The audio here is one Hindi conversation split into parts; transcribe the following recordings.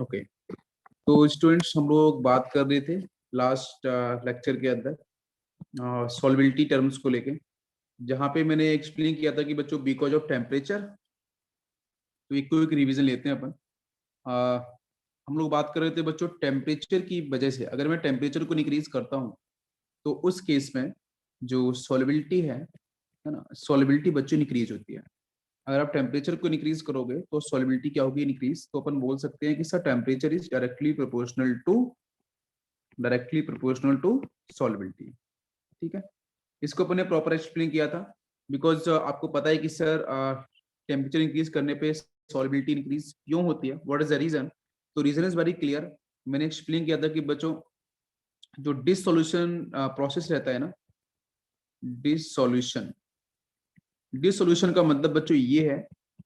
ओके, तो स्टूडेंट्स हम लोग बात कर रहे थे लास्ट लेक्चर के अंदर सॉल्युबिलिटी टर्म्स को लेके, जहाँ पे मैंने एक्सप्लेन किया था कि बच्चों बिकॉज ऑफ टेम्परेचर। तो एक को एक रिवीजन लेते हैं अपन। हम लोग बात कर रहे थे बच्चों टेम्परेचर की वजह से, अगर मैं टेम्परेचर को इंक्रीज करता हूँ तो उस केस में जो सॉल्युबिलिटी है ना, सॉल्युबिलिटी बच्चों इंक्रीज होती है। अगर आप टेम्परेचर को इंक्रीज करोगे तो सॉल्युबिलिटी क्या होगी, इंक्रीज। तो अपन बोल सकते हैं कि sir temperature is directly proportional to solubility. ठीक है, इसको अपन ने प्रॉपर एक्सप्लेन किया था। बिकॉज आपको पता है कि सर टेम्परेचर इंक्रीज करने पे सॉल्युबिलिटी इंक्रीज क्यों होती है, व्हाट इज द रीजन। तो रीजन इज वेरी क्लियर। मैंने एक्सप्लेन किया था कि बच्चों जो डिसोल्यूशन प्रोसेस रहता है ना, डिसोल्यूशन डिसोल्यूशन का मतलब बच्चों ये है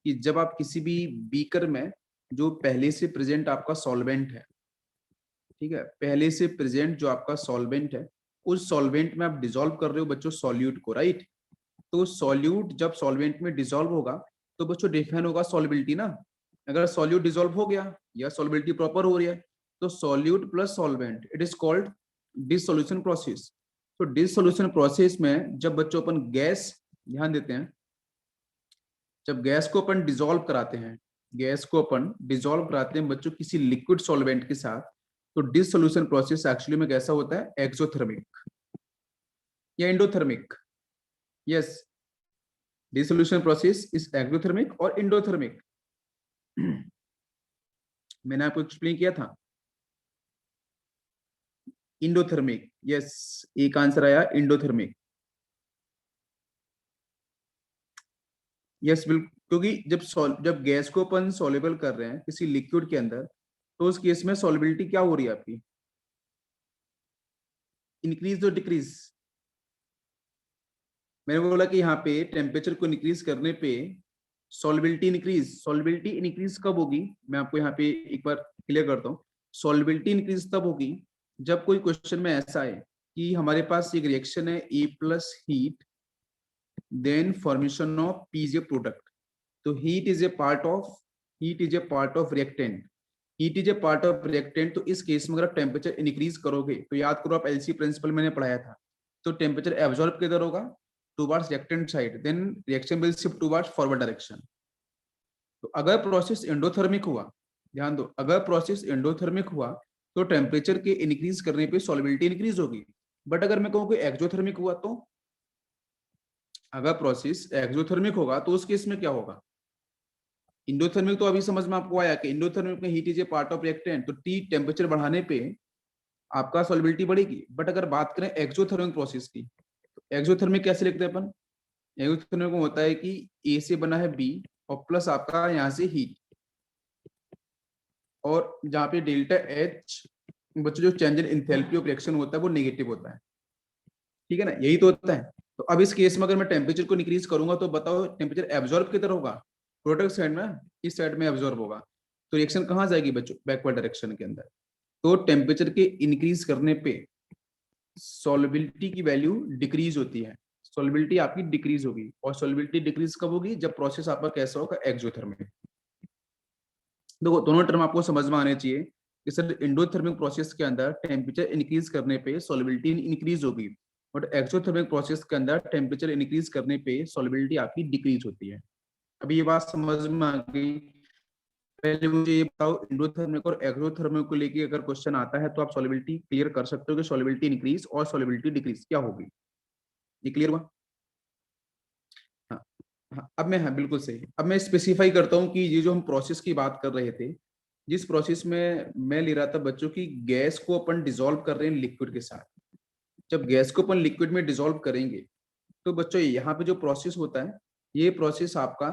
कि जब आप किसी भी बीकर में जो पहले से प्रेजेंट आपका सॉल्वेंट है, ठीक है, पहले से प्रेजेंट जो आपका सॉल्वेंट है, उस सॉल्वेंट में आप डिसॉल्व कर रहे हो बच्चों सॉल्यूट को, राइट। तो सॉल्यूट जब सॉल्वेंट में डिसॉल्व होगा तो बच्चों डिफाइन होगा सॉल्युबिलिटी ना। अगर सॉल्यूट डिसॉल्व हो गया या सॉल्युबिलिटी प्रॉपर हो रही है तो solute plus solvent, it is called dissolution process. तो डिसोल्यूशन प्रोसेस में जब बच्चों अपन गैस, ध्यान देते हैं, जब गैस को अपन डिसॉल्व कराते हैं, गैस को अपन डिसॉल्व कराते हैं बच्चों किसी लिक्विड सॉल्वेंट के साथ, तो डिसोल्यूशन प्रोसेस एक्चुअली में कैसा होता है, एक्सोथर्मिक या endothermic. Yes, dissolution process is exothermic और एंडोथर्मिक। मैंने आपको एक्सप्लेन किया था इंडोथर्मिक। यस, एक आंसर आया इंडोथर्मिक। यस बिल्कुल, क्योंकि जब गैस को अपन सॉल्युबल कर रहे हैं किसी लिक्विड के अंदर, तो उस केस में सॉल्युबिलिटी क्या हो रही है आपकी, इंक्रीज और डिक्रीज। मैंने बोला कि यहाँ पे टेम्परेचर को इंक्रीज करने पे सॉल्युबिलिटी इंक्रीज। सॉल्युबिलिटी इंक्रीज कब होगी, मैं आपको यहाँ पे एक बार क्लियर करता हूँ। सॉल्युबिलिटी इंक्रीज तब होगी जब कोई क्वेश्चन में ऐसा है कि हमारे पास एक रिएक्शन है A plus heat then formation of PJ product. तो heat is a part of reactant. Heat is a part of reactant. तो इस केस में अगर आप टेम्परेचर इंक्रीज करोगे तो याद करो, आप एलसी प्रिंसिपल मैंने पढ़ाया था, तो टेम्परेचर एब्जॉर्ब किधर होगा, towards reactant side, then reaction will shift towards forward direction. तो अगर प्रोसेस एंडोथर्मिक हुआ, ध्यान दो, अगर प्रोसेस एंडोथर्मिक हुआ तो टेम्परेचर के इंक्रीज करने पे सॉल्युबिलिटी इंक्रीज होगी। बट अगर मैं कहूँ कि एक्सोथर्मिक हुआ, तो अगर प्रोसेस एक्सोथर्मिक होगा तो उस केस में क्या होगा, इंडोथर्मिक तो अभी समझ में आपको आया कि इंडोथर्मिक में heat is a part of reactant, तो टी टेम्परेचर बढ़ाने पे आपका सॉल्युबिलिटी बढ़ेगी। बट अगर बात करें एक्सोथर्मिक प्रोसेस की, तो एक्सोथर्मिक कैसे लिखते हैं अपन, एक्सोथर्मिक में होता है कि ए से बना है बी और प्लस आपका यहाँ से हीट, और जहाँ पे डेल्टा एच बच्चों जो change in enthalpy of reaction होता है वो नेगेटिव होता है, ठीक है ना, यही तो होता है। तो अब इस केस में अगर मैं टेम्परेचर को इंक्रीज करूंगा तो बताओ टेम्परेचर एब्जॉर्ब किधर होगा, प्रोडक्ट साइड में, इस साइड में एब्जॉर्ब होगा। तो रिएक्शन कहाँ जाएगी बच्चों, बैकवर्ड डायरेक्शन के अंदर। तो टेम्परेचर के इंक्रीज करने पे सॉल्युबिलिटी की वैल्यू डिक्रीज होती है, सॉल्युबिलिटी आपकी डिक्रीज होगी। और सॉल्युबिलिटी डिक्रीज कब होगी, जब प्रोसेस आपका कैसा होगा, एक्सोथर्मिक। देखो दोनों टर्म आपको समझ में आने चाहिए कि सर एंडोथर्मिक प्रोसेस के अंदर टेम्परेचर इंक्रीज करने पे सॉल्युबिलिटी इंक्रीज होगी, बट एक्सोथर्मिक प्रोसेस के अंदर टेम्परेचर इंक्रीज करने पे सॉल्युबिलिटी आपकी डिक्रीज होती है। अभी ये बात समझ में आ गई। पहले मुझे ये बताओ, एंडोथर्मिक और एक्सोथर्मिक को लेके अगर क्वेश्चन आता है तो आप सॉल्युबिलिटी क्लियर कर सकते हो कि सॉल्युबिलिटी इंक्रीज और सॉल्युबिलिटी डिक्रीज क्या होगी, ये क्लियर हुआ। हाँ, हाँ, अब मैं, हाँ बिल्कुल सही, अब मैं स्पेसिफाई करता हूँ कि ये जो हम प्रोसेस की बात कर रहे थे, जिस प्रोसेस में मैं ले रहा था बच्चों की, गैस को अपन डिसॉल्व कर रहे हैं लिक्विड के साथ। जब गैस को अपन लिक्विड में डिसॉल्व करेंगे तो बच्चों यहाँ पे जो प्रोसेस होता है, ये प्रोसेस आपका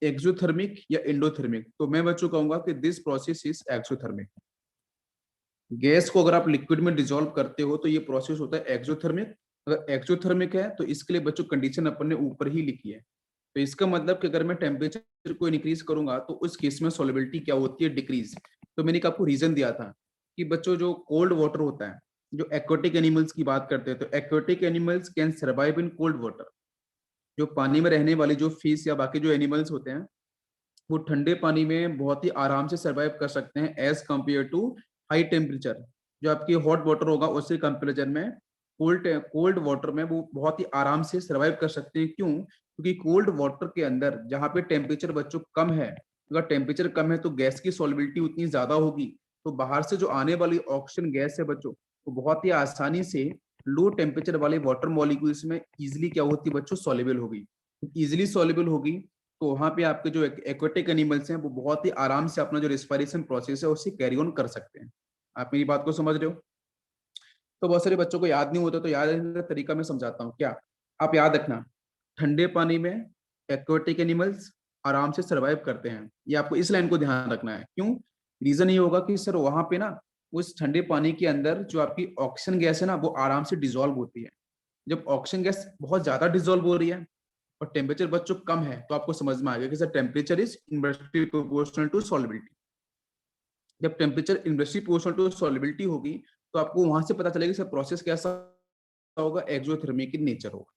एक्सोथर्मिक या एंडोथर्मिक। तो मैं बच्चों कहूंगा कि this process is exothermic. Gas को अगर आप लिक्विड में डिसॉल्व करते हो तो ये प्रोसेस होता है एक्सोथर्मिक। अगर एक्सोथर्मिक है तो इसके लिए बच्चों कंडीशन अपन ने ऊपर ही लिखी है। तो इसका मतलब कि अगर मैं टेम्परेचर को इंक्रीज करूंगा तो उस केस में सॉल्युबिलिटी क्या होती है, डिक्रीज। तो मैंने आपको रीजन दिया था कि बच्चों जो कोल्ड वाटर होता है, जो एक्वाटिक एनिमल्स की बात करते हैं, तो aquatic animals can survive in cold water. जो पानी में रहने वाले जो फिश या बाकी जो एनिमल्स होते हैं वो ठंडे पानी में बहुत ही आराम से सर्वाइव कर सकते हैं as compare to high temperature. जो आपकी हॉट वाटर होगा उसके कंपेरिजन में कोल्ड वाटर में वो बहुत ही आराम से सर्वाइव कर सकते हैं। क्यों? क्योंकि कोल्ड वाटर के अंदर जहाँ पे टेम्परेचर बच्चों कम है, अगर टेम्परेचर कम है तो गैस की सॉल्युबिलिटी उतनी ज्यादा होगी, तो बाहर से जो आने वाली ऑक्सीजन गैस है बच्चों, वो बहुत ही आसानी से लो टेम्परेचर वाले वाटर मॉलिक्यूल्स में इजिली क्या होती है बच्चों, सॉल्युबल होगी। इजिली सॉल्युबल होगी तो वहां पे आपके जो एक्वेटिक एनिमल्स हैं वो बहुत ही आराम से अपना जो रेस्पिरेशन प्रोसेस है उससे कैरी ऑन कर सकते हैं। आप मेरी बात को समझ रहे हो? तो बहुत सारे बच्चों को याद नहीं होता, तो याद रखने का तरीका मैं समझाता हूँ। क्या आप याद रखना, ठंडे पानी में एक्वेटिक एनिमल्स आराम से सर्वाइव करते हैं। ये आपको इस लाइन को ध्यान रखना है। क्यों? रीजन ये होगा कि सर वहां पे ना उस ठंडे पानी के अंदर जो आपकी ऑक्सीजन गैस है ना वो आराम से डिजोल्व होती है। जब ऑक्सीजन गैस बहुत ज्यादा डिजोल्व हो रही है और टेम्परेचर बच्चों कम है, तो आपको समझ में आ गया कि sir temperature is inversely proportional to solubility. जब temperature inversely proportional to solubility होगी तो आपको वहां से पता चलेगा सर प्रोसेस कैसा होगा, एक्सोथर्मिक इन नेचर होगा।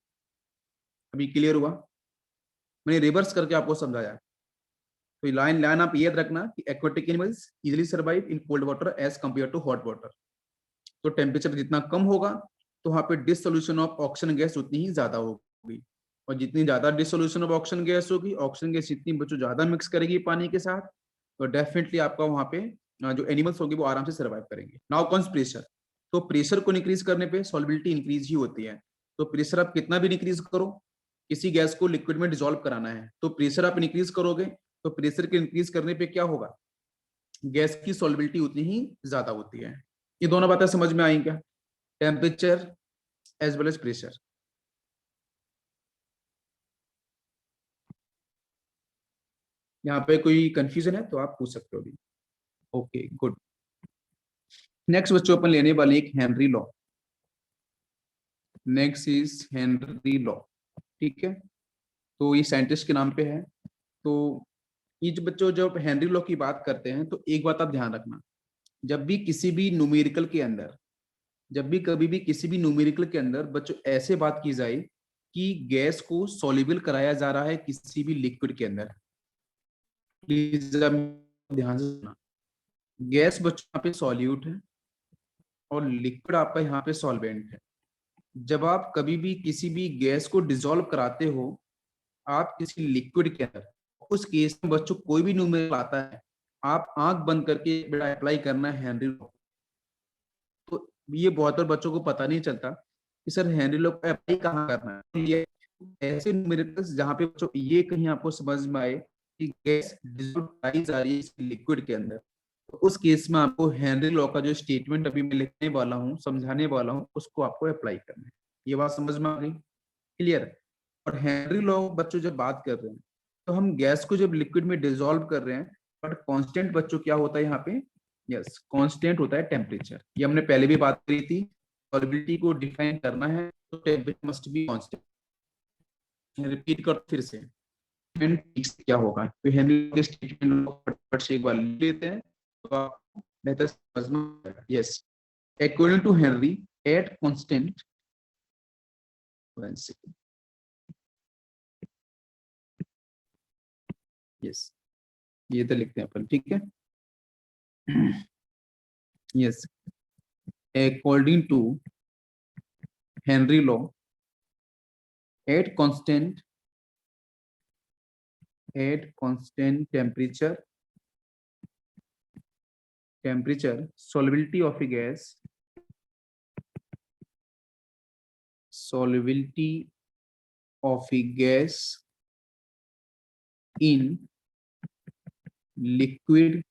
अभी क्लियर हुआ? मैंने रिवर्स करके आपको समझाया। तो लाइन लाइन आप याद रखना कि aquatic animals easily survive in cold water as compare to hot water. तो टेम्परेचर जितना कम होगा तो वहां पे डिसोल्यूशन ऑफ ऑक्सीजन गैस उतनी ही ज्यादा होगी, और जितनी ज्यादा डिसोल्यूशन ऑफ ऑक्सीजन गैस होगी, ऑक्सीजन गैस जितनी बच्चों ज्यादा मिक्स करेगी पानी के साथ, तो डेफिनेटली आपका वहां पे जो एनिमल्स होंगे वो आराम से सर्वाइव करेंगे। Now cons pressure. तो प्रेशर को इंक्रीज करने पे सॉल्युबिलिटी इंक्रीज ही होती है। तो प्रेशर आप कितना भी इंक्रीज करो, किसी गैस को लिक्विड में डिसॉल्व कराना है तो प्रेशर आप इंक्रीज करोगे, तो प्रेशर के इंक्रीज करने पे क्या होगा, गैस की सॉल्युबिलिटी उतनी ही ज्यादा होती है। ये दोनों बातें समझ में आई क्या? Temperature as well as pressure. यहाँ पे कोई कंफ्यूजन है तो आप पूछ सकते हो अभी। Okay good. नेक्स्ट बच्चों अपन लेने वाले एक Henry law. Next is Henry law. ठीक है, तो ये साइंटिस्ट के नाम पे है। तो ये जो बच्चों जब हेनरी लॉ की बात करते हैं तो एक बात आप ध्यान रखना, जब भी किसी भी न्यूमेरिकल के अंदर, जब भी कभी भी किसी भी न्यूमेरिकल के अंदर बच्चों ऐसे बात की जाए कि गैस को सॉल्युबल कराया जा रहा है किसी भी लिक्विड के अंदर, प्लीज ध्यान से सुनना। गैस बच्चों यहाँ पे सॉल्यूट है और लिक्विड आपका यहाँ पे सॉल्वेंट है। जब आप कभी भी किसी भी गैस को डिसॉल्व कराते हो आप किसी लिक्विड के अंदर, उस केस में बच्चों कोई भी न्यूमेरिकल आता है, आप आंख बंद करके बेटा अप्लाई करना है हेनरी लॉ। तो ये बहुत बार बच्चों को पता नहीं चलता कि सर हेनरी लॉ को अप्लाई कहाँ करना है। तो ये ऐसे न्यूमेरिकल्स जहाँ पे बच्चों ये कहीं आपको समझ में आए कि गैस डिसॉल्व कराई जा रही है लिक्विड के अंदर, तो उस केस में आपको हेनरी लॉ का जो स्टेटमेंट अभी मैं लिखने वाला हूँ, समझाने वाला हूँ, उसको आपको अप्लाई करना है। ये बात समझ में आ गई? क्लियर? और हेनरी लॉ बच्चों जब बात कर रहे हैं तो हम गैस को जब लिक्विड में डिसॉल्व कर रहे हैं, बट कांस्टेंट बच्चों क्या होता है यहाँ पे, यस कांस्टेंट होता है टेम्परेचर। ये हमने पहले भी बात करी थी, सॉल्युबिलिटी को डिफाइन करना है तो temperature must be constant. Repeat कर फिर से क्या होगा, तो हेनरी के स्टेटमेंट को फटाफट से एक बार लिख लेते हैं तो आपको बेहतर समझ में आएगा। Yes, according to Henry at constant, yes ये तो लिखते हैं अपन, ठीक है। Yes, according to Henry law, at constant temperature solubility of a gas, solubility of a gas in liquid,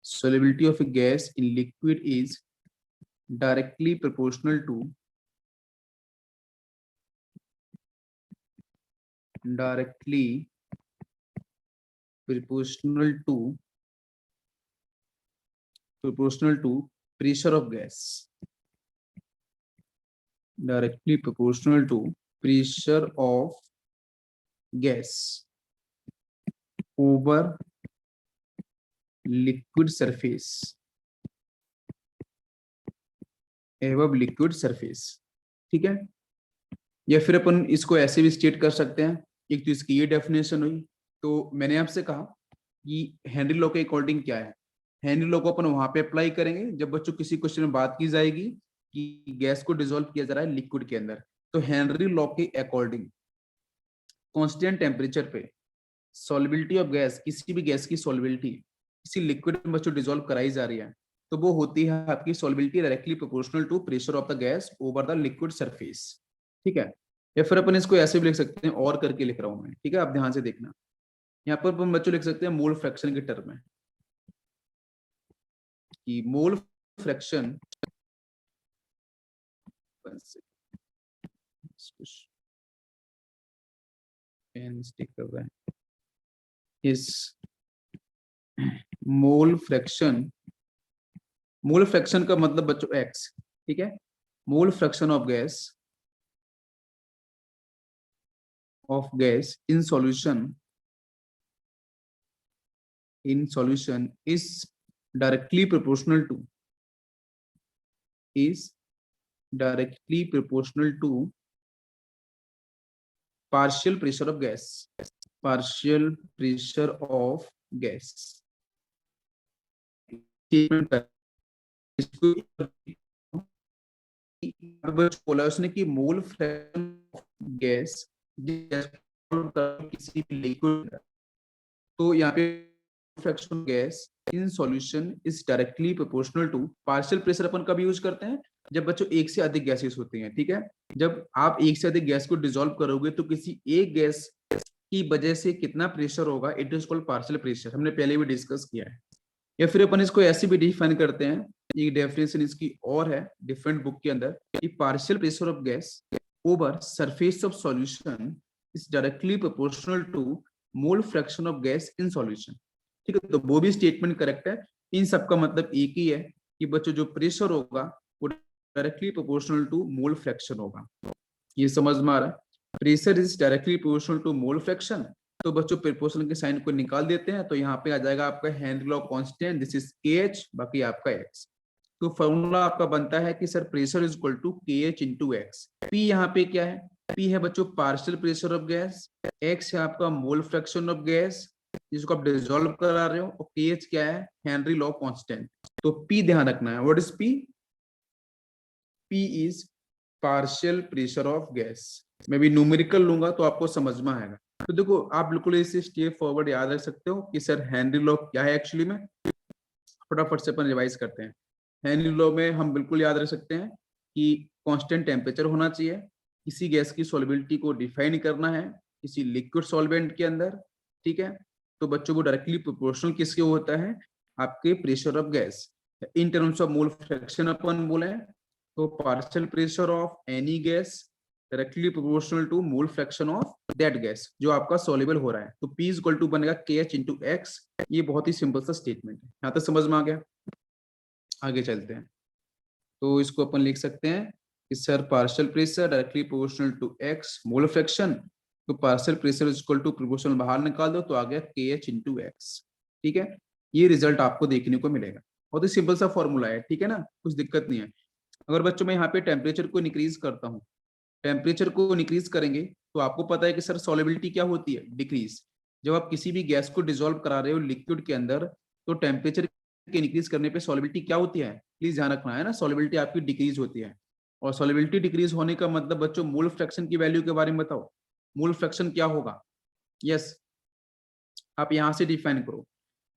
solubility of a gas in liquid is directly proportional to pressure of gas, directly proportional to pressure of gas over liquid surface, above liquid surface। ठीक है, या फिर अपन इसको ऐसे भी स्टेट कर सकते हैं, एक तो इसकी ये डेफिनेशन हुई, तो मैंने आपसे कहा कि हेनरी लॉ के अकॉर्डिंग क्या है, हेनरी लॉ को अपन वहां पे अप्लाई करेंगे जब बच्चों किसी क्वेश्चन में बात की जाएगी कि गैस को डिसॉल्व किया जा रहा है लिक्विड के अंदर। तो हेनरी लॉ के अकॉर्डिंग कांस्टेंट टेम्परेचर पे सॉल्युबिलिटी ऑफ गैस, किसी भी गैस की सॉल्युबिलिटी किसी लिक्विड में बच्चों डिसॉल्व कराई जा रही है तो वो होती है आपकी solubility directly proportional to pressure of the gas over the liquid surface. ठीक है, या फिर अपन इसको ऐसे भी लिख सकते हैं, और करके लिख रहा हूं मैं, ठीक है, आप ध्यान से देखना। यहाँ पर अपन बच्चों लिख सकते हैं मोल फ्रैक्शन के टर्म में कि मोल फ्रैक्शन स्टिक कर रहा है, इस मोल फ्रैक्शन, मोल फ्रैक्शन का मतलब बच्चों एक्स, ठीक है, मोल fraction of gas in solution is directly proportional to partial pressure of gas, partial pressure of gas। इसको बोला उसने कि मोल फ्रैक्शन ऑफ गैस किसी भी लिक्विड, तो यहाँ पे fraction gas in solution is directly proportional to partial pressure. अपन कब यूज करते हैं, जब बच्चों एक से अधिक गैसेस होती हैं, ठीक है, जब आप एक से अधिक गैस को डिसॉल्व करोगे तो किसी एक गैस की वजह से कितना प्रेशर होगा, it is called partial pressure, हमने पहले भी डिस्कस किया है। या फिर अपन इसको ऐसे भी डिफाइन करते हैं, ये डेफिनेशन इसकी और है डिफरेंट बुक के अंदर, कि partial pressure of gas over surface of solution is directly proportional to mole fraction of gas in solution. ठीक है, तो वो भी स्टेटमेंट करेक्ट है। इन सबका मतलब एक ही है कि बच्चों जो प्रेशर होगा वो directly proportional to mole fraction होगा। ये समझ में आ रहा है, pressure is directly proportional to mole fraction. तो बच्चों प्रोपोर्शनल के साइन को निकाल देते हैं, तो यहाँ पे आ जाएगा आपका Henry law constant, this is KH, बाकी आपका X। तो फॉर्मूला आपका बनता है कि sir pressure is equal to KH into X। P यहाँ पे क्या है, P है बच्चों partial pressure of gas, X है आपका मोल फ्रैक्शन ऑफ गैस जिसको आप डिसॉल्व करा रहे हो, और KH क्या है, हेनरी लॉ कांस्टेंट। तो P ध्यान रखना है, what is P? P is partial pressure of gas. मैं भी न्यूमेरिकल लूंगा तो आपको समझ में आएगा। तो देखो आप बिल्कुल इसे स्टेप फॉरवर्ड याद रख सकते हो कि सर हेनरी लॉ क्या है एक्चुअली में। फटाफट से अपन रिवाइज करते हैं। हेनरी लॉ में हम बिल्कुल याद रख सकते हैं कि कांस्टेंट टेम्परेचर होना चाहिए, किसी गैस की सॉल्युबिलिटी को डिफाइन करना है किसी लिक्विड सॉल्वेंट के अंदर, ठीक है। तो बच्चों को डायरेक्टली प्रोपोर्शनल किसके होता है, आपके pressure of gas. In terms of mole fraction अपन बोले तो partial pressure of any gas directly proportional to mole fraction of that gas जो आपका सॉल्युबल हो रहा है। तो P इज इक्वल टू बनेगा KH इंटू X। ये बहुत ही सिंपल सा स्टेटमेंट है, यहाँ तक समझ में आ गया। आगे चलते हैं, तो इसको अपन लिख सकते हैं कि sir partial pressure directly proportional to X mole fraction, तो partial pressure is equal to proportional बाहर निकाल दो तो आ गया KH इंटू X। ठीक है, ये रिजल्ट आपको देखने को मिलेगा। बहुत ही सिंपल सा फॉर्मूला है, ठीक है ना, कुछ दिक्कत नहीं है। अगर बच्चों मैं यहाँ पे टेम्परेचर को इंक्रीज करता हूँ, टेम्परेचर को इंक्रीज करेंगे तो आपको पता है कि सर सॉल्युबिलिटी क्या होती है, डिक्रीज। जब आप किसी भी गैस को डिसॉल्व करा रहे हो लिक्विड के अंदर तो टेम्परेचर के इंक्रीज करने पे सॉल्युबिलिटी क्या होती है, प्लीज ध्यान रखना है ना, सॉल्युबिलिटी आपकी डिक्रीज होती है। और सॉल्युबिलिटी डिक्रीज होने का मतलब बच्चों मोल फ्रैक्शन की वैल्यू के बारे में बताओ, मोल फ्रैक्शन क्या होगा। यस, आप यहां से डिफाइन करो।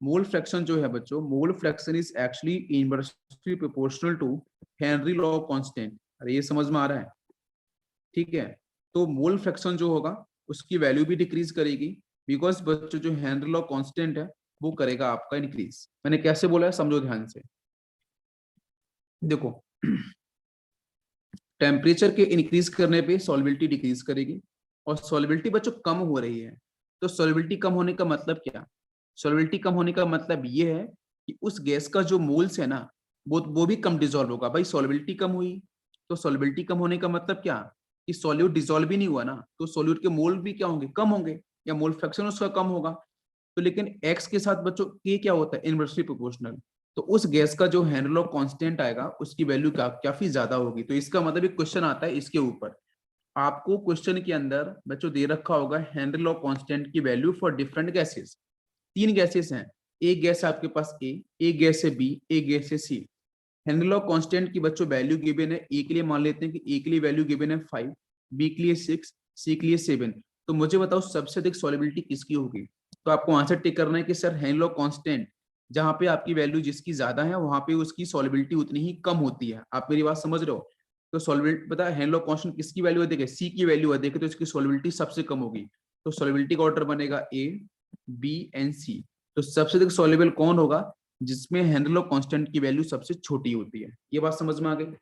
मोल फ्रैक्शन जो है बच्चों, mole fraction is actually inversely proportional to Henry law constant. अरे ये समझ में आ रहा है, ठीक है। तो मोल फ्रैक्शन जो होगा उसकी वैल्यू भी डिक्रीज करेगी, बिकॉज बच्चों जो हेनरी लॉ कांस्टेंट है वो करेगा आपका इंक्रीज। मैंने कैसे बोला है समझो ध्यान से। देखो टेम्परेचर के इंक्रीज करने पे सॉल्युबिलिटी डिक्रीज करेगी, और सॉल्युबिलिटी बच्चों कम हो रही है। तो सॉल्युबिलिटी कम होने का मतलब क्या, सॉल्युबिलिटी कम होने का मतलब ये है कि उस गैस का जो मोल्स है ना वो भी कम डिसॉल्व होगा। भाई सॉल्युबिलिटी कम हुई तो सॉल्युबिलिटी कम होने का मतलब क्या कि सॉल्यूट डिसॉल्व ही नहीं हुआ ना, तो सॉल्यूट के मोल भी क्या होंगे, कम होंगे, या मोल फ्रैक्शन उसका कम होगा। तो लेकिन एक्स के साथ बच्चों के क्या होता है, इनवर्सली प्रोपोर्शनल। तो उस गैस का जो हेनरी लॉ कांस्टेंट आएगा उसकी वैल्यू काफी ज्यादा होगी। तो इसका मतलब एक क्वेश्चन आता है इसके ऊपर आपको क्वेश्चन के अंदर बच्चों दे रखा होगा हेनरी लॉ कांस्टेंट की value for different gases. 3 gases हैं, एक गैस है आपके पास ए, एक गैस है बी, एक गैस है सी। हेनरी लॉ कांस्टेंट की बच्चों वैल्यू गिवन है, ए के लिए मान लेते हैं कि ए के लिए वैल्यू गिवन है 5, बी के लिए 6, सी के लिए 7। तो मुझे बताओ सबसे अधिक सॉल्युबिलिटी किसकी होगी। तो आपको आंसर टिक करना है कि सर हेनरी लॉ कांस्टेंट, जहां पे आपकी वैल्यू जिसकी ज्यादा है वहां पे उसकी सॉल्युबिलिटी उतनी ही कम होती है। आप मेरी बात समझ रहे हो। तो सॉल्युबिलिटी पता है हेनरी लॉ कांस्टेंट किसकी वैल्यू अधिक है, सी की वैल्यू अधिक है, तो इसकी सॉल्युबिलिटी सबसे कम होगी। तो सॉल्युबिलिटी का ऑर्डर बनेगा ए, बी एंड सी। तो सबसे अधिक सॉल्युबल कौन होगा, जिसमें हेनरी लॉ कांस्टेंट की वैल्यू सबसे छोटी होती है। ये बात समझ में आ गई।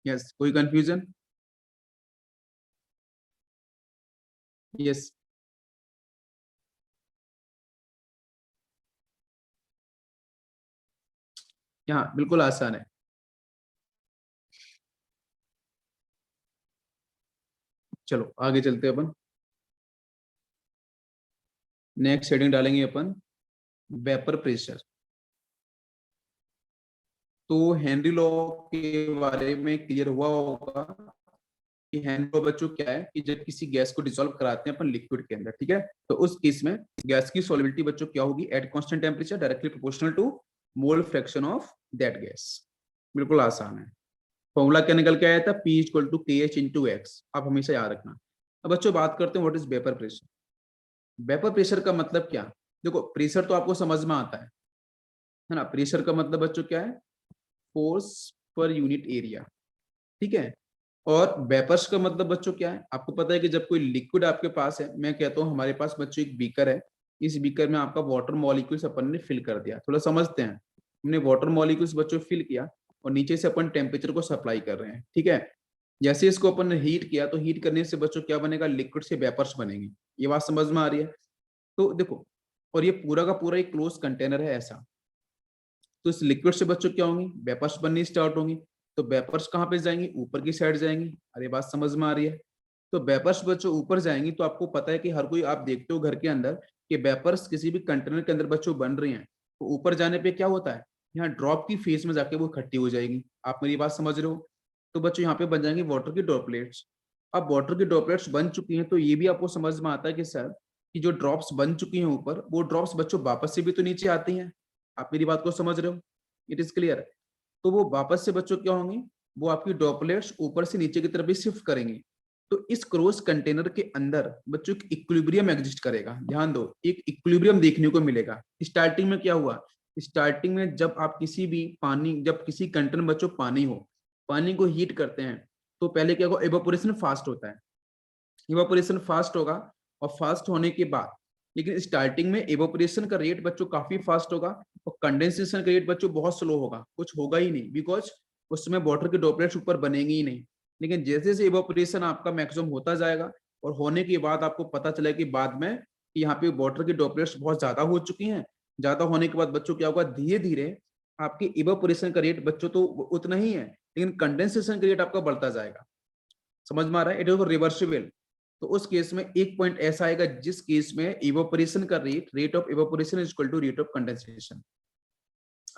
यस, कोई कंफ्यूजन। यस, यहाँ बिल्कुल आसान है। चलो आगे चलते हैं अपन। नेक्स्ट हेडिंग डालेंगे अपन वेपर प्रेशर। तो हेनरी लॉ के बारे में क्लियर हुआ होगा कि हेनरी लॉ बच्चों क्या है कि जब किसी गैस को डिसॉल्व कराते हैं अपन लिक्विड के अंदर, ठीक है, तो उस केस में गैस की सॉल्युबिलिटी बच्चों क्या होगी, at constant temperature directly proportional to mole fraction of that gas. बिल्कुल आसान है। फॉर्मूला क्या निकल के आया था, P इक्वल टू के एच इंटू एक्स। आप हमेशा याद रखना। अब बच्चों बात करते हैं what is vapour pressure. Vapour pressure का मतलब क्या। देखो प्रेशर तो आपको समझ में आता है ना। प्रेशर का मतलब बच्चों क्या है, फोर्स पर यूनिट एरिया, ठीक है। और वेपर्स का मतलब बच्चों क्या है, आपको पता है कि जब कोई लिक्विड आपके पास है, मैं कहता हूँ हमारे पास बच्चों एक बीकर है, इस बीकर में आपका वाटर मॉलिक्यूल्स अपन ने फिल कर दिया। थोड़ा समझते हैं, हमने वाटर मॉलिक्यूल्स बच्चों फिल किया और नीचे से अपन टेम्परेचर को सप्लाई कर रहे हैं, ठीक है। जैसे इसको अपन ने हीट किया तो हीट करने से बच्चों क्या बनेगा, लिक्विड से वेपर्स बनेंगे। ये बात समझ में आ रही है। तो देखो, और ये पूरा का पूरा एक क्लोज कंटेनर है ऐसा। तो इस लिक्विड से बच्चों क्या होंगी, वेपर्स बननी स्टार्ट होंगी। तो वेपर्स कहाँ पे जाएंगी, ऊपर की साइड जाएंगी। अरे बात समझ में आ रही है। तो वेपर्स बच्चों ऊपर जाएंगी, तो आपको पता है कि हर कोई आप देखते हो घर के अंदर कि वेपर्स किसी भी कंटेनर के अंदर बच्चों बन रही हैं, तो ऊपर जाने पे क्या होता है, यहाँ ड्रॉप की फेस में जाके वो इकट्ठी हो जाएगी। आप मेरी बात समझ रहे हो। तो बच्चों यहाँ पे बन जाएंगे वाटर की ड्रॉपलेट्स। अब वाटर की ड्रॉपलेट्स बन चुकी हैं, तो ये भी आपको समझ में आता है कि सर कि जो ड्रॉप्स बन चुकी हैं ऊपर, वो ड्रॉप्स बच्चों वापस से भी तो नीचे आती हैं। आप मेरी बात को समझ रहे हो। It is clear. तो वो वापस से बच्चों क्या होंगी, वो आपकी ड्रॉपलेट्स ऊपर से नीचे की तरफ भी शिफ्ट करेंगी। तो इस क्लोज कंटेनर के अंदर बच्चों एक इक्विलिब्रियम एग्जिस्ट करेगा। ध्यान दो, एक इक्विलिब्रियम देखने को मिलेगा। स्टार्टिंग में क्या हुआ, स्टार्टिंग में जब आप किसी भी पानी, जब किसी कंटेनर में बच्चों पानी हो, पानी को हीट करते हैं, तो पहले क्या होगा, एवापोरेशन फास्ट होता है। इवापोरेशन फास्ट होगा, और फास्ट होने के बाद, लेकिन स्टार्टिंग में इवापोरेशन का रेट बच्चों काफी फास्ट होगा, और कंडेंसेशन का रेट बच्चों बहुत स्लो होगा, कुछ होगा ही नहीं, बिकॉज उसमें वाटर के ड्रॉपलेट्स ऊपर बनेंगे ही नहीं। लेकिन जैसे जैसे इवापोरेशन आपका मैक्सिमम होता जाएगा, और होने के बाद आपको पता चला कि बाद में कि यहाँ पे वाटर की ड्रॉपलेट्स बहुत ज्यादा हो चुकी हैं, ज्यादा होने के बाद बच्चों क्या होगा, धीरे धीरे आपकी इवापोरेशन का रेट बच्चों तो उतना ही है, लेकिन कंडेंसेशन का रेट आपका बढ़ता जाएगा। समझ में आ रहा है। It is reversible. तो उस केस में एक पॉइंट ऐसा आएगा जिस केस में इवोपरेशन का rate of evaporation is equal to rate of condensation.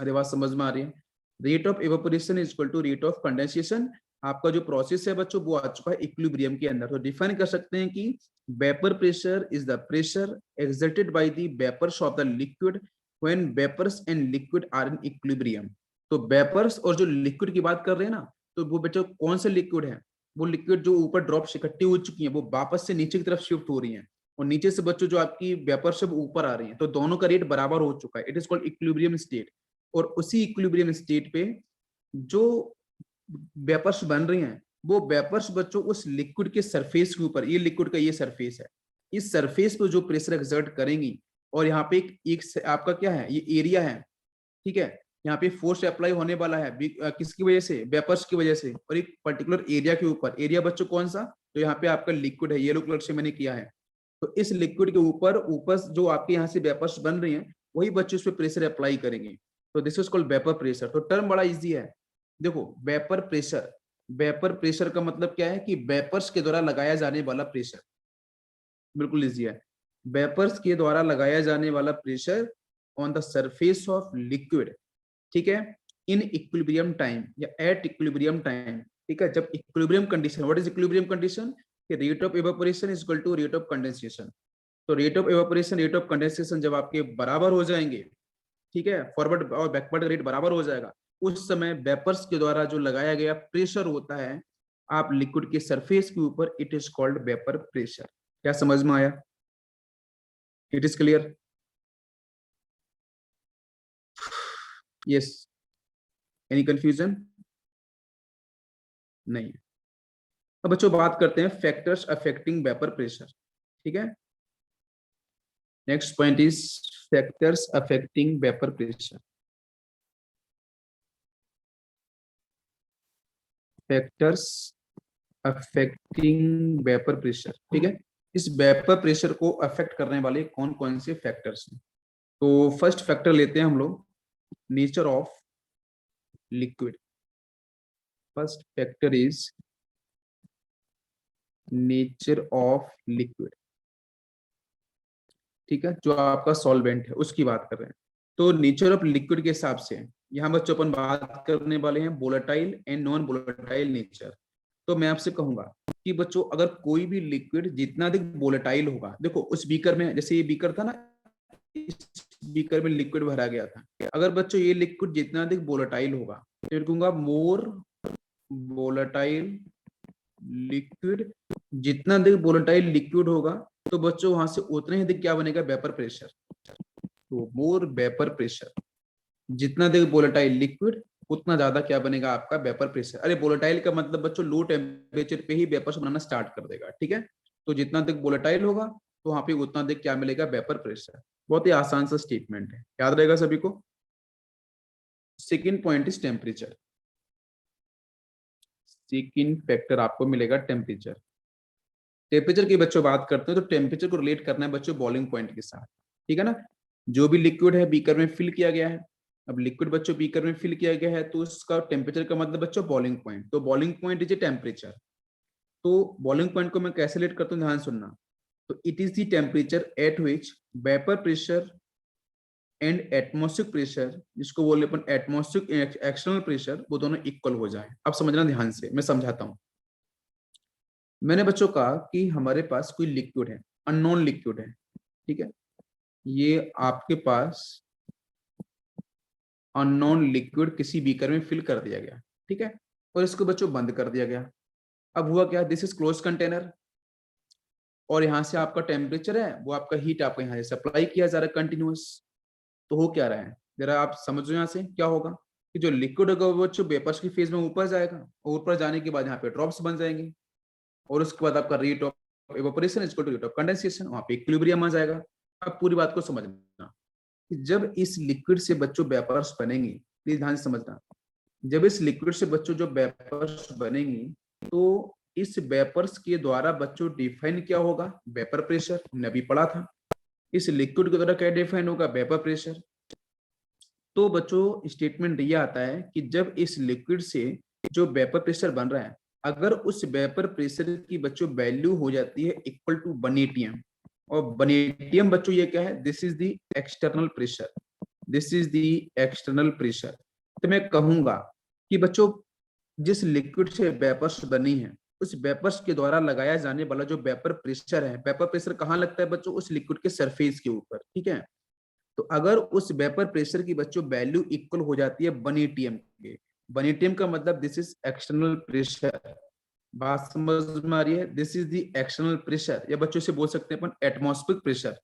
अरे बात समझ में आ रही है। Rate of evaporation is equal to rate of condensation. आपका जो प्रोसेस है बच्चों वो आ चुका है इक्विलिब्रियम के अंदर। तो डिफाइन कर सकते हैं कि vapour pressure is the pressure exerted by the vapours of the liquid when vapours and liquid are in equilibrium. तो वेपर्स और जो लिक्विड की बात कर रहे हैं ना, तो वो बच्चों कौन से लिक्विड है, वो लिक्विड जो ऊपर ड्रॉप्स इकट्ठी हो चुकी हैं, वो वापस से नीचे की तरफ शिफ्ट हो रही हैं, और नीचे से बच्चों जो आपकी वेपर से ऊपर आ रही हैं, तो दोनों का रेट बराबर हो चुका है। It is called equilibrium state. और उसी इक्विलिब्रियम स्टेट पे जो वेपर्स बन रही हैं, वो वेपर्स बच्चों उस लिक्विड के सरफेस के ऊपर, ये लिक्विड का ये सरफेस है, इस सरफेस पे जो प्रेशर एक्सर्ट करेंगी, और यहाँ पे एक आपका क्या है, ये एरिया है, ठीक है। यहाँ पे फोर्स अप्लाई होने वाला है किसकी वजह से, वेपर्स की वजह से, और एक पर्टिकुलर एरिया के ऊपर। एरिया बच्चों कौन सा, तो यहाँ पे आपका लिक्विड है, येलो कलर से मैंने किया है। तो इस लिक्विड के ऊपर ऊपर जो आपके यहाँ से वेपर्स बन रही हैं, वही बच्चे उस पर प्रेशर अप्लाई करेंगे। तो this is called vapour pressure. तो टर्म बड़ा इजी है। देखो वेपर प्रेशर, वेपर प्रेशर का मतलब क्या है कि वेपर्स के द्वारा लगाया जाने वाला प्रेशर। बिल्कुल इजी है। वेपर्स के द्वारा लगाया जाने वाला pressure on the surface of liquid, ठीक है, इन इक्विलिब्रियम टाइम या एट इक्विलिब्रियम टाइम। ठीक है। जब equilibrium condition, what is equilibrium condition, कि rate of evaporation is equal to rate of condensation. तो rate of evaporation, rate of condensation जब आपके बराबर हो जाएंगे, ठीक है, फॉरवर्ड और बैकवर्ड रेट बराबर हो जाएगा, उस समय वेपर्स के द्वारा जो लगाया गया प्रेशर होता है आप लिक्विड के सरफेस के ऊपर, it is called vapour pressure. क्या समझ में आया? It is clear? Yes. Any confusion? नहीं। अब बच्चों बात करते हैं फैक्टर्स अफेक्टिंग वेपर प्रेशर। ठीक है, next point is factors affecting vapour pressure. Factors affecting vapour pressure, ठीक है। इस वेपर प्रेशर को अफेक्ट करने वाले कौन कौन से फैक्टर्स हैं? तो फर्स्ट फैक्टर लेते हैं हम लोग, nature of liquid. First factor is nature of liquid, ठीक है, जो आपका सॉल्वेंट है उसकी बात कर रहे हैं। तो नेचर ऑफ लिक्विड के हिसाब से यहाँ बच्चों अपन बात करने वाले हैं volatile and non volatile nature. तो मैं आपसे कहूंगा कि बच्चों अगर कोई भी लिक्विड जितना अधिक वोलेटाइल होगा, देखो उस बीकर में, जैसे ये बीकर था ना, इस बीकर में लिक्विड भरा गया था, अगर बच्चों ये लिक्विड जितना अधिक वोलेटाइल होगा, तो फिर कहूंगा मोर वोलेटाइल लिक्विड, जितना अधिक वोलेटाइल लिक्विड होगा तो बच्चों वहां से उतना ही अधिक क्या बनेगा, वेपर प्रेशर। तो मोर वेपर प्रेशर, जितना अधिक वोलेटाइल लिक्विड उतना ज्यादा क्या बनेगा आपका वेपर प्रेशर। अरे वोलेटाइल का मतलब बच्चों लो टेम्परेचर पे ही वेपर्स बनाना स्टार्ट कर देगा, ठीक है। तो जितना अधिक वोलेटाइल होगा तो वहां पे उतना अधिक क्या मिलेगा, वेपर प्रेशर। बहुत ही आसान सा स्टेटमेंट है, याद रहेगा सभी को। Second point is temperature. Second factor आपको मिलेगा टेम्परेचर। टेम्परेचर की बच्चों बात करते हैं तो टेम्परेचर को रिलेट करना है बच्चों बॉइलिंग पॉइंट के साथ, ठीक है ना। जो भी लिक्विड है बीकर में फिल किया गया है, अब लिक्विड बच्चों बीकर में फिल किया गया है तो उसका टेम्परेचर का मतलब बच्चों बॉइलिंग पॉइंट। तो boiling point is a temperature. तो बॉइलिंग पॉइंट को मैं कैसे रिलेट करता हूँ, ध्यान सुनना। तो it is the temperature at which vapour pressure and atmospheric pressure, जिसको बोले अपन एटमॉस्फेरिक एक्सटर्नल प्रेशर, वो दोनों इक्वल हो जाए। अब समझना ध्यान से, मैं समझाता हूँ। मैंने बच्चों कहा कि हमारे पास कोई लिक्विड है, अननोन लिक्विड है, ठीक है। ये आपके पास अननोन लिक्विड किसी बीकर में फिल कर दिया गया, ठीक है, और इसको बच्चों बंद कर दिया गया। अब हुआ क्या, दिस इज क्लोज कंटेनर, और यहाँ से आपका टेम्परेचर है वो आपका हीट आपको यहाँ से सप्लाई किया जा रहा है कंटिन्यूअस। तो हो क्या रहा है, जरा आप समझो यहाँ से क्या होगा, कि जो लिक्विड होगा वो बच्चों वेपर्स की फेज में ऊपर जाएगा, और ऊपर जाने के बाद यहाँ पे ड्रॉप्स बन जाएंगे, और उसके बाद आपका rate of evaporation is equal to rate of condensation, वहां पे इक्विलिब्रियम आ जाएगा। अब पूरी बात को समझना कि जब इस लिक्विड से बच्चों वेपर्स बनेंगी, प्लीज ध्यान से समझना, जब इस लिक्विड से बच्चों जो वेपर्स बनेंगी तो इस वेपर्स के द्वारा बच्चों डिफाइन क्या होगा, वेपर प्रेशर, हमने अभी पढ़ा था। इस लिक्विड के द्वारा क्या डिफाइन होगा, वेपर प्रेशर। तो बच्चों स्टेटमेंट ये आता है कि जब इस लिक्विड से जो वेपर प्रेशर बन रहा है, अगर उस वेपर प्रेशर की बच्चों वैल्यू हो जाती है इक्वल टू 1 atm, और 1 atm बच्चों ये क्या है, this is the external pressure, this is the external pressure. तो मैं कहूंगा कि बच्चों जिस लिक्विड से वेपर्स बनी है, उस वेपर्स के द्वारा लगाया जाने वाला जो वेपर प्रेशर है, वेपर प्रेशर कहाँ लगता है बच्चों, उस लिक्विड के सरफेस के ऊपर, ठीक है। तो अगर उस वेपर प्रेशर की बच्चों वैल्यू इक्वल हो जाती है 1 atm के, 1 atm का मतलब दिस इज एक्सटर्नल प्रेशर। बात समझ में आ रही है, this is the external pressure, या बच्चों से बोल सकते हैं अपन एटमॉस्फेरिक प्रेशर,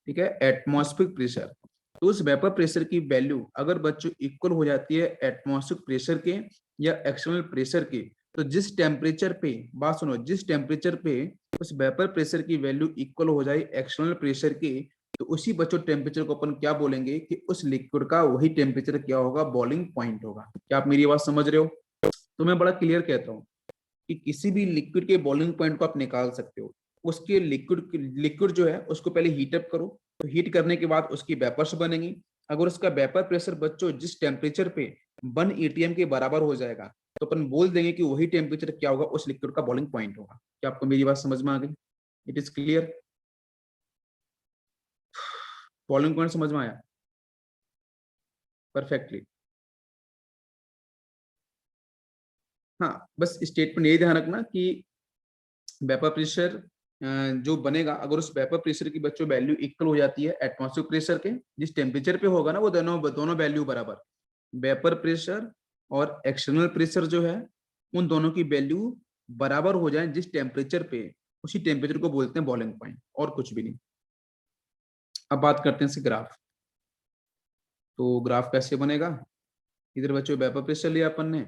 ठीक है, एटमॉस्फेरिक प्रेशर। तो उस वेपर प्रेशर की वैल्यू अगर बच्चों इक्वल हो जाती है एटमॉस्फेरिक प्रेशर के या एक्सटर्नल प्रेशर के, तो जिस टेम्परेचर पे, बात सुनो, जिस टेम्परेचर पे उस वेपर प्रेशर की वैल्यू इक्वल हो जाए एक्सटर्नल प्रेशर के, तो उसी बच्चों टेम्परेचर को अपन क्या बोलेंगे कि उस लिक्विड का वही टेम्परेचर क्या होगा, बॉइलिंग पॉइंट होगा। क्या आप मेरी बात समझ रहे हो? तो मैं बड़ा क्लियर कहता हूँ कि किसी भी लिक्विड के बॉइलिंग पॉइंट को आप निकाल सकते हो। उसके लिक्विड जो है उसको पहले हीट अप करो, तो हीट करने के बाद उसकी वेपर्स बनेंगी। अगर उसका वेपर प्रेशर बच्चों जिस टेम्परेचर पे 1 atm के बराबर हो जाएगा, तो अपन बोल देंगे कि वही टेम्परेचर क्या होगा, उस लिक्विड का बॉइलिंग पॉइंट होगा। क्या आपको मेरी बात समझ में आ गई? It is clear? Boiling point समझ में आया परफेक्टली? हाँ, बस स्टेटमेंट यही ध्यान रखना कि वेपर प्रेशर जो बनेगा, अगर उस वेपर प्रेशर की बच्चों वैल्यू इक्वल हो जाती है एटमॉस्फेरिक प्रेशर के, जिस टेम्परेचर पे होगा ना वो दोनों वैल्यू बराबर, वेपर प्रेशर और एक्सटर्नल प्रेशर जो है उन दोनों की वैल्यू बराबर हो जाए जिस टेम्परेचर पे, उसी टेम्परेचर को बोलते हैं बॉइलिंग पॉइंट, और कुछ भी नहीं। अब बात करते हैं इसके ग्राफ। तो ग्राफ कैसे बनेगा, इधर बच्चों वेपर प्रेशर लिया अपन ने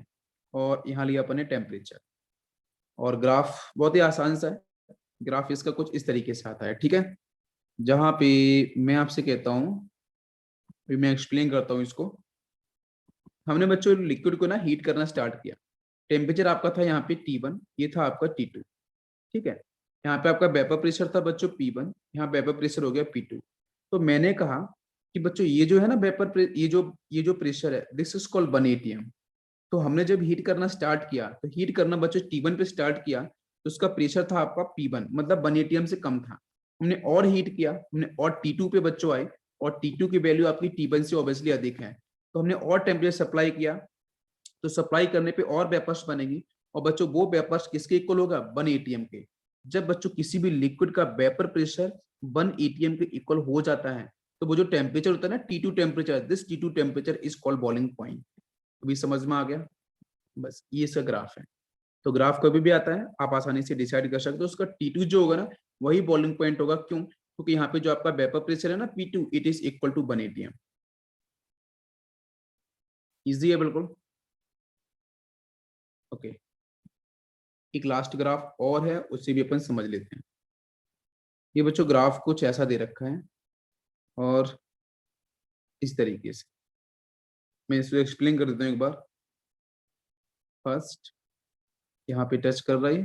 और यहाँ लिया अपन ने टेम्परेचर, और ग्राफ बहुत ही आसान सा है। ग्राफ इसका कुछ इस तरीके से आता है, ठीक है। जहां पे मैं आपसे कहता हूँ, मैं एक्सप्लेन करता हूँ इसको। हमने बच्चों लिक्विड को ना हीट करना स्टार्ट किया, टेम्परेचर आपका था यहाँ पे T1, ये था आपका T2, ठीक है। यहाँ पे आपका वेपर प्रेशर था बच्चों P1, यहाँ वेपर प्रेशर हो गया P2। तो मैंने कहा कि बच्चों ये जो है ना ये जो प्रेशर है, दिस इज कॉल्ड 1 atm। तो हमने जब हीट करना स्टार्ट किया, तो हीट करना बच्चों T1 पे स्टार्ट किया, तो उसका प्रेशर था आपका P1, मतलब 1 atm से कम था। हमने और हीट किया, हमने और T2 पे बच्चों आए, और T2 की वैल्यू आपकी T1 से ऑब्वियसली अधिक है, तो हमने और टेम्परेचर सप्लाई किया, तो सप्लाई करने पे और वेपर्स बनेगी, और बच्चों वो वेपर्स किसके इक्वल होगा, 1 atm के। जब बच्चों किसी भी लिक्विड का वेपर प्रेशर 1 atm के इक्वल हो जाता है, तो वो जो टेम्परेचर होता है ना T2 temperature, this T2 temperature is called boiling point. अभी समझ में आ गया, बस ये इसका ग्राफ है। तो ग्राफ कभी भी आता है, आप आसानी से डिसाइड कर सकते हो, उसका T2 जो होगा ना वही बॉइलिंग पॉइंट होगा। क्यों? क्योंकि यहाँ पे जो आपका वेपर प्रेशर है ना P2, it is equal to 1 atm। Easy है बिल्कुल, ओके। एक लास्ट ग्राफ और है, उससे भी अपन समझ लेते हैं। ये बच्चों ग्राफ कुछ ऐसा दे रखा है, और इस तरीके से मैं इसको एक्सप्लेन कर देता हूँ एक बार। फर्स्ट यहाँ पे टच कर रहा है,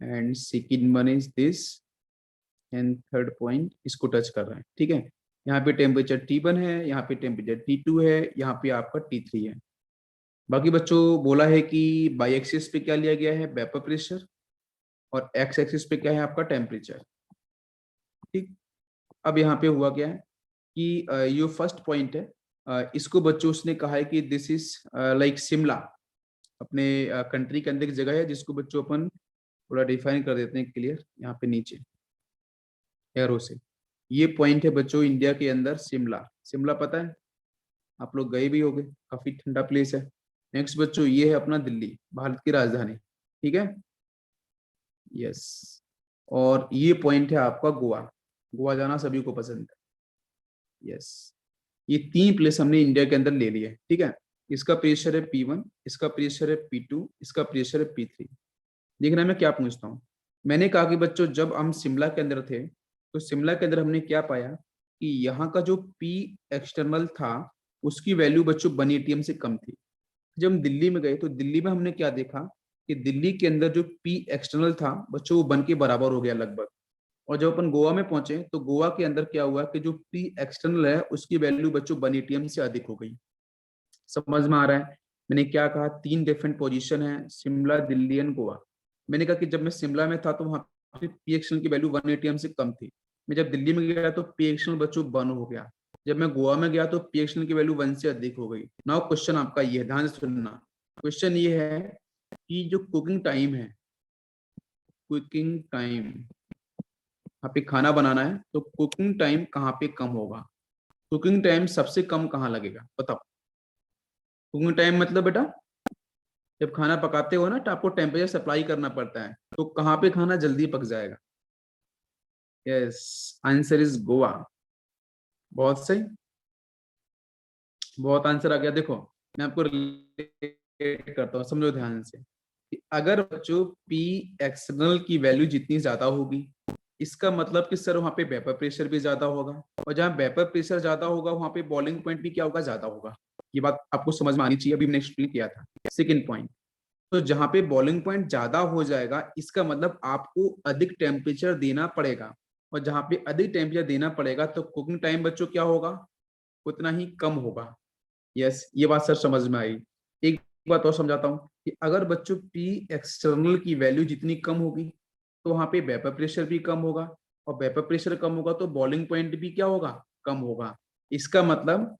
and second one is this, and third point इसको टच कर रहा है, ठीक है। यहाँ पे टेम्परेचर T1 है, यहाँ पे टेम्परेचर T2 है, यहाँ पे आपका T3 है। बाकी बच्चों बोला है कि बाई एक्सिस पे क्या लिया गया है, वेपर प्रेशर, और एक्स एक्सिस पे क्या है आपका टेम्परेचर, ठीक। अब यहाँ पे हुआ क्या है कि ये फर्स्ट पॉइंट है, इसको बच्चों उसने कहा है कि दिस इज लाइक शिमला, अपने कंट्री के अंदर एक जगह है जिसको बच्चों अपन थोड़ा डिफाइन कर देते हैं क्लियर, यहाँ पे नीचे एरो से। ये पॉइंट है बच्चों इंडिया के अंदर शिमला। शिमला पता है, आप लोग गए भी होंगे, काफी ठंडा प्लेस है। नेक्स्ट बच्चों ये है अपना दिल्ली, भारत की राजधानी, ठीक है, यस। और ये पॉइंट है आपका गोवा, गोवा जाना सभी को पसंद है, यस। ये 3 प्लेस हमने इंडिया के अंदर ले लिए, ठीक है। इसका प्रेशर है P1, इसका प्रेशर है P2, इसका प्रेशर है P3। देखना मैं क्या पूछता हूँ। मैंने कहा कि बच्चों जब हम शिमला के अंदर थे, तो शिमला के अंदर हमने क्या पाया कि यहाँ का जो P एक्सटर्नल था उसकी वैल्यू बच्चों 1 atm से कम थी। जब हम दिल्ली में गए, तो दिल्ली में हमने क्या देखा कि दिल्ली के अंदर जो P एक्सटर्नल था बच्चों वो 1 के बराबर हो गया लगभग। और जब अपन गोवा में पहुंचे, तो गोवा के अंदर क्या हुआ कि जो P एक्सटर्नल है उसकी वैल्यू बच्चों 1 atm से अधिक हो गई। समझ में आ रहा है? मैंने क्या कहा, 3 डिफरेंट पोजीशन है, शिमला, दिल्ली एंड गोवा। मैंने कहा कि जब मैं शिमला में था तो वहां पे पी एक्सएल की वैल्यू 1 atm से कम थी। मैं जब दिल्ली में गया तो पी एक्सएल बच्चों 1 हो गया। जब मैं गोवा में गया तो पी एक्सएल की वैल्यू 1 से अधिक हो गई। नाउ क्वेश्चन आपका ये है, ध्यान से सुनना। क्वेश्चन ये है कि जो कुकिंग टाइम है, कुकिंग टाइम, यहाँ पे खाना बनाना है, तो कुकिंग टाइम कहाँ पे कम होगा? कुकिंग टाइम सबसे कम कहाँ लगेगा बताओ? कुकिंग टाइम मतलब बेटा, जब खाना पकाते हो ना तो आपको टेम्परेचर सप्लाई करना पड़ता है, तो कहाँ पे खाना जल्दी पक जाएगा? Yes, answer is Goa. बहुत सही, बहुत आंसर आ गया। देखो मैं आपको रिलेट करता हूँ, समझो ध्यान से कि अगर बच्चों पी एक्सटर्नल की वैल्यू जितनी ज्यादा होगी, इसका मतलब कि सर वहां पे वेपर प्रेशर भी ज्यादा होगा, और जहाँ वेपर प्रेशर ज्यादा होगा वहां पे बॉइलिंग पॉइंट भी क्या होगा, ज्यादा होगा। ये बात आपको समझ में आनी चाहिए, अभी मैंने एक्सप्लेन किया था। सेकेंड पॉइंट, तो जहां पे बॉइलिंग पॉइंट ज्यादा हो जाएगा, इसका मतलब आपको अधिक टेम्परेचर देना पड़ेगा, और जहां पे अधिक टेम्परेचर देना पड़ेगा तो कुकिंग टाइम बच्चों क्या होगा, उतना ही कम होगा। यस, ये बात सर समझ में आई। एक बात और समझाता हूँ कि अगर बच्चों पी एक्सटर्नल की वैल्यू जितनी कम होगी, तो वहां पे वेपर प्रेशर भी कम होगा, और वेपर प्रेशर कम होगा तो बॉइलिंग पॉइंट भी क्या होगा, कम होगा। इसका मतलब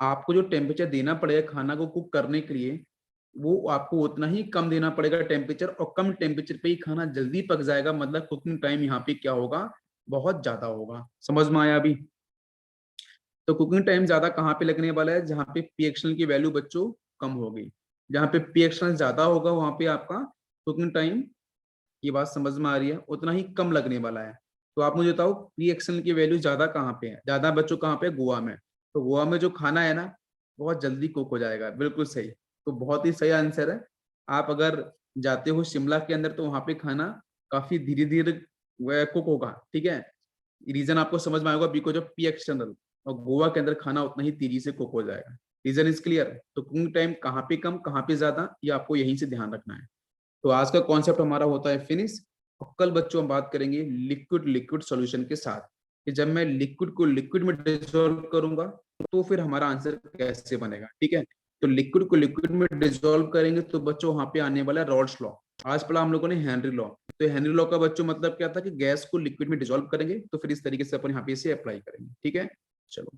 आपको जो टेम्परेचर देना पड़ेगा खाना को कुक करने के लिए, वो आपको उतना ही कम देना पड़ेगा टेम्परेचर, और कम टेम्परेचर पे ही खाना जल्दी पक जाएगा, मतलब कुकिंग टाइम यहाँ पे क्या होगा, बहुत ज्यादा होगा। समझ में आया अभी? तो कुकिंग टाइम ज्यादा कहाँ पे लगने वाला है, जहाँ पे पी एक्सटर्नल की वैल्यू बच्चों कम होगी। जहाँ पे पी एक्सटर्नल ज्यादा होगा वहां पे आपका कुकिंग टाइम, ये बात समझ में आ रही है, उतना ही कम लगने वाला है। तो आप मुझे बताओ पी एक्सएल की वैल्यू ज्यादा कहाँ पे है, ज्यादा बच्चों कहाँ पे है, गोवा में। तो गोवा में जो खाना है ना, बहुत जल्दी कुक हो जाएगा, बिल्कुल सही। तो बहुत ही सही आंसर है। आप अगर जाते हो शिमला के अंदर तो वहां पे खाना काफी धीरे धीरे कुक होगा, ठीक है। रीजन आपको समझ में आएगा, बिकॉज ऑफ पी एक्सटर्नल, और गोवा के अंदर खाना उतना ही तेजी से कुक हो जाएगा। Reason is clear. तो कुकिंग टाइम कहाँ पे कम कहाँ पे ज्यादा, ये आपको यहीं से ध्यान रखना है। तो आज का कॉन्सेप्ट हमारा होता है फिनिश। और कल बच्चों हम बात करेंगे लिक्विड लिक्विड सॉल्यूशन के साथ, कि जब मैं लिक्विड को लिक्विड में डिसॉल्व करूंगा तो फिर हमारा आंसर कैसे बनेगा, ठीक है। तो लिक्विड को लिक्विड में डिसॉल्व करेंगे तो बच्चों वहां पे आने वाला है रॉल्स लॉ। आज पढ़ा हम लोगों ने हेनरी लॉ। तो हेनरी लॉ का बच्चों मतलब क्या था कि गैस को लिक्विड में डिसॉल्व करेंगे, तो फिर इस तरीके से अपन यहाँ पे इसे अप्लाई करेंगे, ठीक है। चलो।